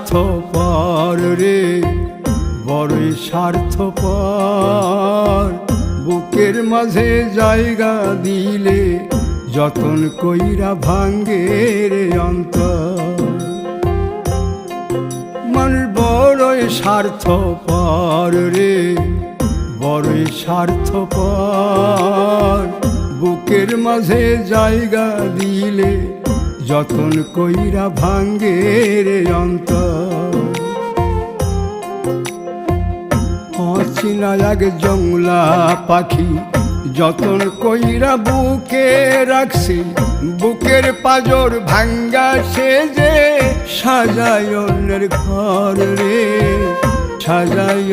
স্বার্থপর রে, বড়ই স্বার্থপর। বুকের মাঝে জায়গা দিলে যতন কইরা ভাঙ্গে রে অন্তর। মানুষ বড়ই স্বার্থপর রে, বড়ই স্বার্থপর। বুকের মাঝে জায়গা দিলে যতন কইরা ভাঙ্গে রে অন্তর। অচিনা এক জংলা পাখি যতন কইরা বুকে রাখছি, বুকের পাজর ভাঙ্গা সে যে সাজায় অন্যের ঘর রে, সাজায়